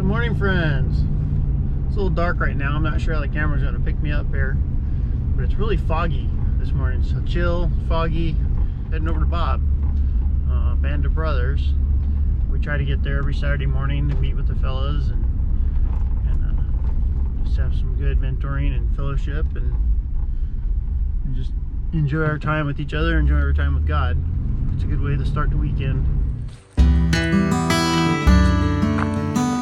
morning, friends. It's a little dark right now. I'm not sure how the camera's going to pick me up here, but it's really foggy this morning. So chill, foggy. Heading over to Bob, band of brothers. We try to get there every Saturday morning to meet with the fellas and just have some good mentoring and fellowship and just enjoy our time with each other, enjoy our time with God. It's a good way to start the weekend.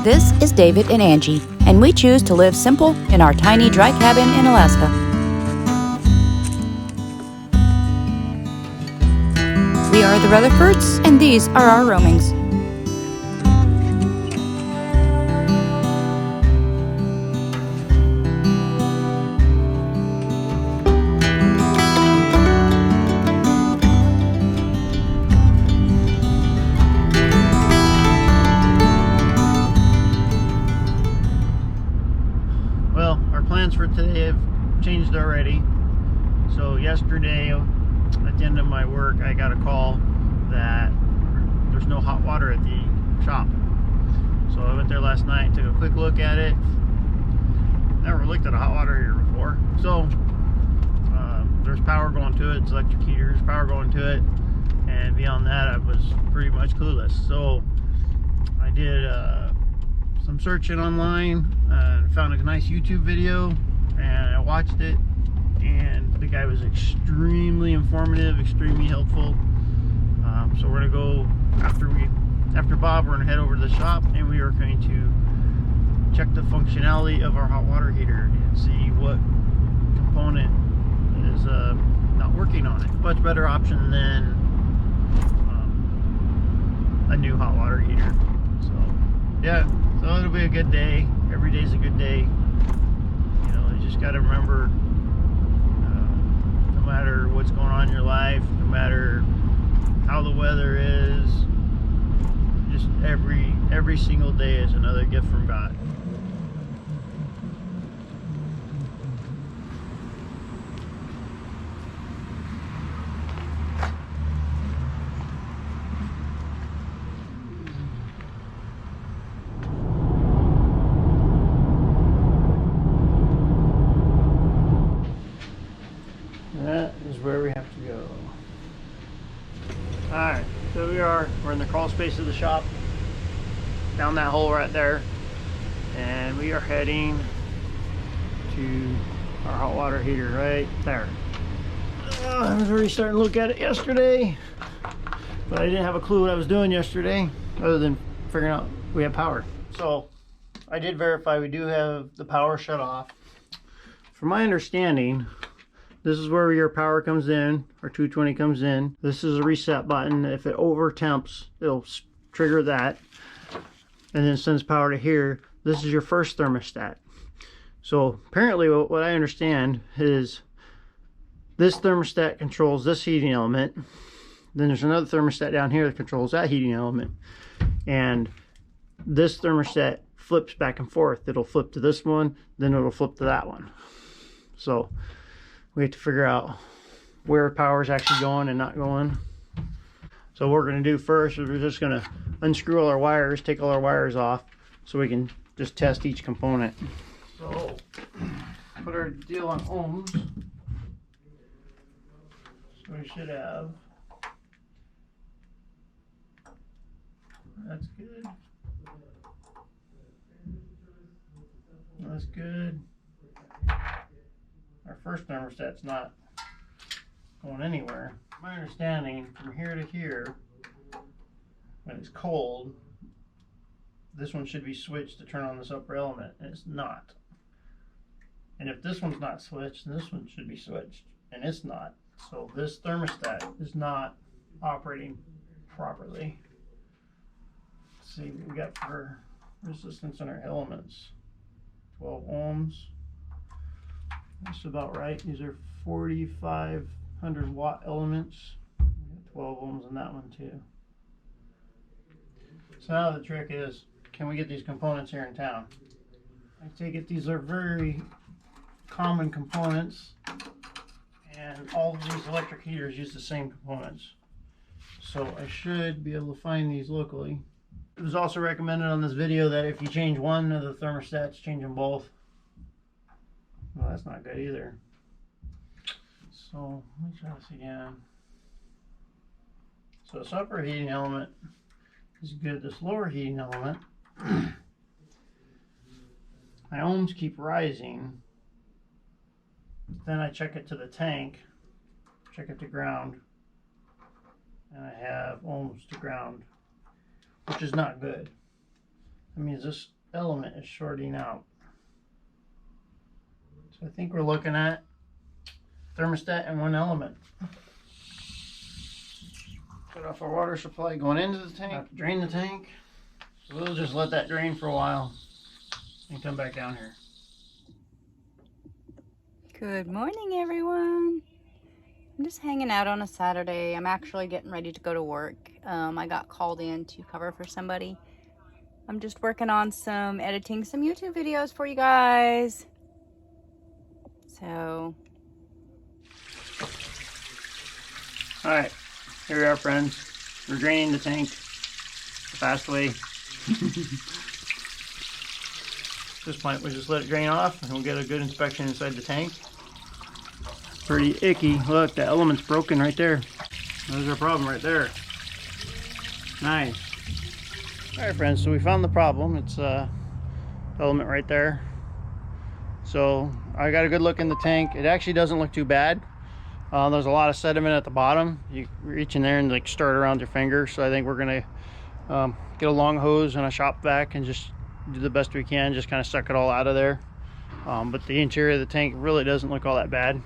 This is David and Angie, and we choose to live simple in our tiny dry cabin in Alaska. We are the Rutherfords, and these are our roamings. Well, our plans for today have changed already. So yesterday, at the end of my work, I got a call that there's no hot water at the shop. So I went there last night, took a quick look at it. Never looked at a hot water heater before. So there's power going to it, it's electric heaters, power going to it. And beyond that, I was pretty much clueless. So I did some searching online and found a nice YouTube video, and I watched it, and the guy was extremely informative, extremely helpful. So we're gonna go after Bob, we're gonna head over to the shop, and we are going to check the functionality of our hot water heater and see what component is not working on it. Much better option than a new hot water heater. So yeah, so it'll be a good day. Every day's a good day. You know, you just got to remember, no matter what's going on in your life, no matter how the weather is, just every single day is another gift from God. That is where we have to go. Alright, so we're in the crawl space of the shop, down that hole right there, and we are heading to our hot water heater right there. I was already starting to look at it yesterday, but I didn't have a clue what I was doing yesterday other than figuring out we have power. So I did verify we do have the power shut off. From my understanding, this is where your power comes in, or 220 comes in. This is a reset button. If it over temps, it'll trigger that, and then sends power to here. This is your first thermostat. So apparently what I understand is this thermostat controls this heating element. Then there's another thermostat down here that controls that heating element. And this thermostat flips back and forth. It'll flip to this one, then it'll flip to that one. So we have to figure out where power is actually going and not going. So what we're going to do first is we're just going to unscrew all our wires, take all our wires off, so we can just test each component. So put our deal on ohms. So we should have, that's good. That's good. Our first thermostat's not going anywhere. My understanding, from here to here, when it's cold, this one should be switched to turn on this upper element, and it's not. And if this one's not switched, then this one should be switched, and it's not. So this thermostat is not operating properly. Let's see what we got for resistance in our elements. 12 ohms. That's about right. These are 4,500 watt elements. 12 ohms in that one too. So now the trick is, can we get these components here in town? I take it these are very common components, and all of these electric heaters use the same components. So I should be able to find these locally. It was also recommended on this video that if you change one of the thermostats, change them both. Well, that's not good either. So let me try this again. So this upper heating element is good. This lower heating element, my ohms keep rising. Then I check it to the tank, check it to ground, and I have ohms to ground, which is not good. That means this element is shorting out. So I think we're looking at thermostat and one element. Cut off our water supply going into the tank, drain the tank. So we'll just let that drain for a while and come back down here. Good morning, everyone. I'm just hanging out on a Saturday. I'm actually getting ready to go to work. I got called in to cover for somebody. I'm just working on editing some YouTube videos for you guys. So. All right, here we are, friends. We're draining the tank the fast way. At this point, we just let it drain off and we'll get a good inspection inside the tank. Pretty icky. Look, the element's broken right there. There's our problem right there. Nice. All right, friends, so we found the problem. It's element right there. So I got a good look in the tank. It actually doesn't look too bad. There's a lot of sediment at the bottom. You reach in there and like stir it around your finger. So I think we're gonna get a long hose and a shop vac and just do the best we can, just kind of suck it all out of there. But the interior of the tank really doesn't look all that bad.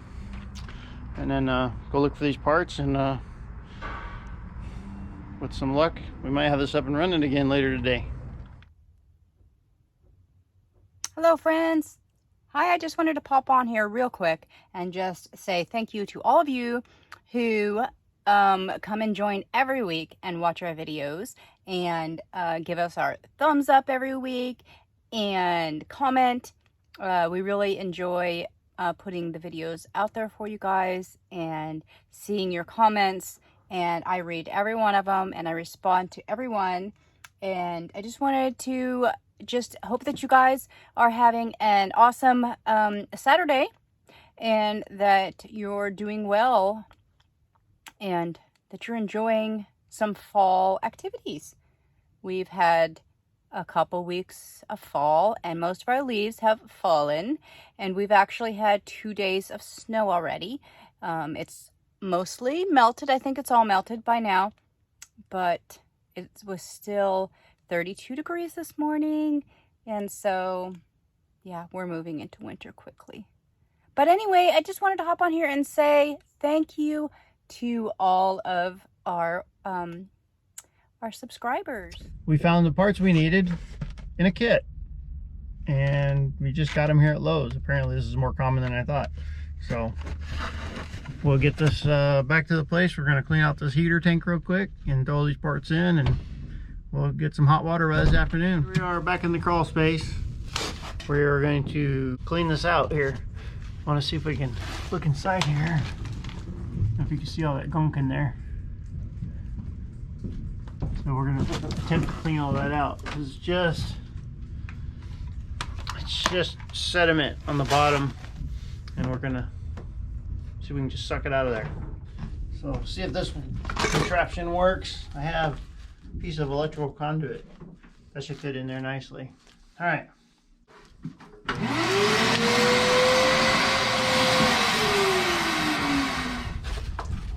And then go look for these parts, and with some luck we might have this up and running again later today. Hello, friends. Hi, I just wanted to pop on here real quick and just say thank you to all of you who come and join every week and watch our videos and give us our thumbs up every week and comment. We really enjoy putting the videos out there for you guys and seeing your comments, and I read every one of them and I respond to everyone. And I just wanted to just hope that you guys are having an awesome Saturday and that you're doing well and that you're enjoying some fall activities. We've had a couple weeks of fall and most of our leaves have fallen, and we've actually had 2 days of snow already. It's mostly melted. I think it's all melted by now, but it was still 32 degrees this morning, and so yeah, we're moving into winter quickly. But anyway, I just wanted to hop on here and say thank you to all of our subscribers. We found the parts we needed in a kit, and we just got them here at Lowe's. Apparently this is more common than I thought. So we'll get this back to the place. We're going to clean out this heater tank real quick and throw all these parts in, and we'll get some hot water by this afternoon. Here we are back in the crawl space. We are going to clean this out here. I want to see if we can look inside here, if you can see all that gunk in there. So we're going to attempt to clean all that out. It's just sediment on the bottom, and we're going to see if we can just suck it out of there. So see if this contraption works. I have a piece of electrical conduit that should fit in there nicely. All right.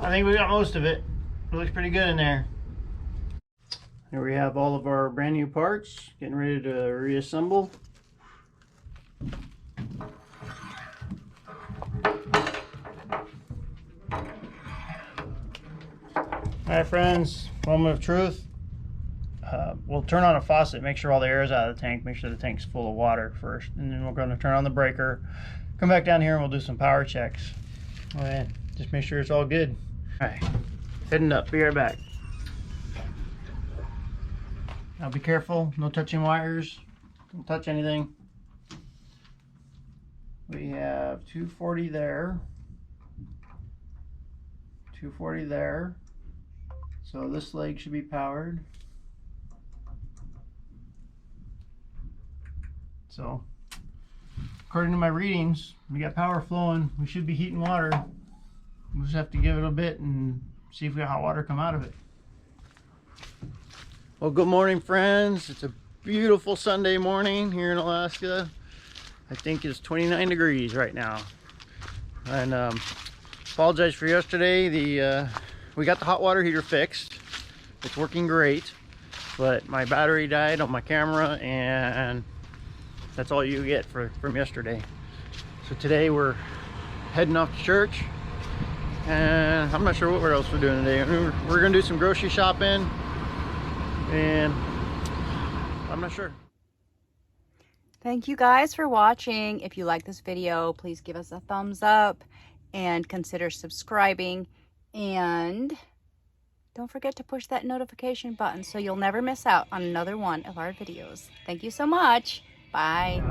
I think we got most of it. It looks pretty good in there. Here we have all of our brand new parts, getting ready to reassemble. Alright, friends, moment of truth. We'll turn on a faucet, make sure all the air is out of the tank, make sure the tank's full of water first, and then we're going to turn on the breaker, come back down here and we'll do some power checks. Alright, just make sure it's all good. Alright, heading up, be right back. Now be careful, no touching wires, don't touch anything. We have 240 there, 240 there, so this leg should be powered. So according to my readings, we got power flowing. We should be heating water. We'll just have to give it a bit and see if we got hot water come out of it. Well, good morning, friends. It's a beautiful Sunday morning here in Alaska. I think it's 29 degrees right now. And apologize for yesterday. We got the hot water heater fixed. It's working great, but my battery died on my camera, and that's all you get from yesterday. So today we're heading off to church, and I'm not sure what else we're doing today. We're gonna do some grocery shopping, and I'm not sure. Thank you guys for watching. If you like this video, please give us a thumbs up and consider subscribing, and don't forget to push that notification button so you'll never miss out on another one of our videos. Thank you so much. Bye.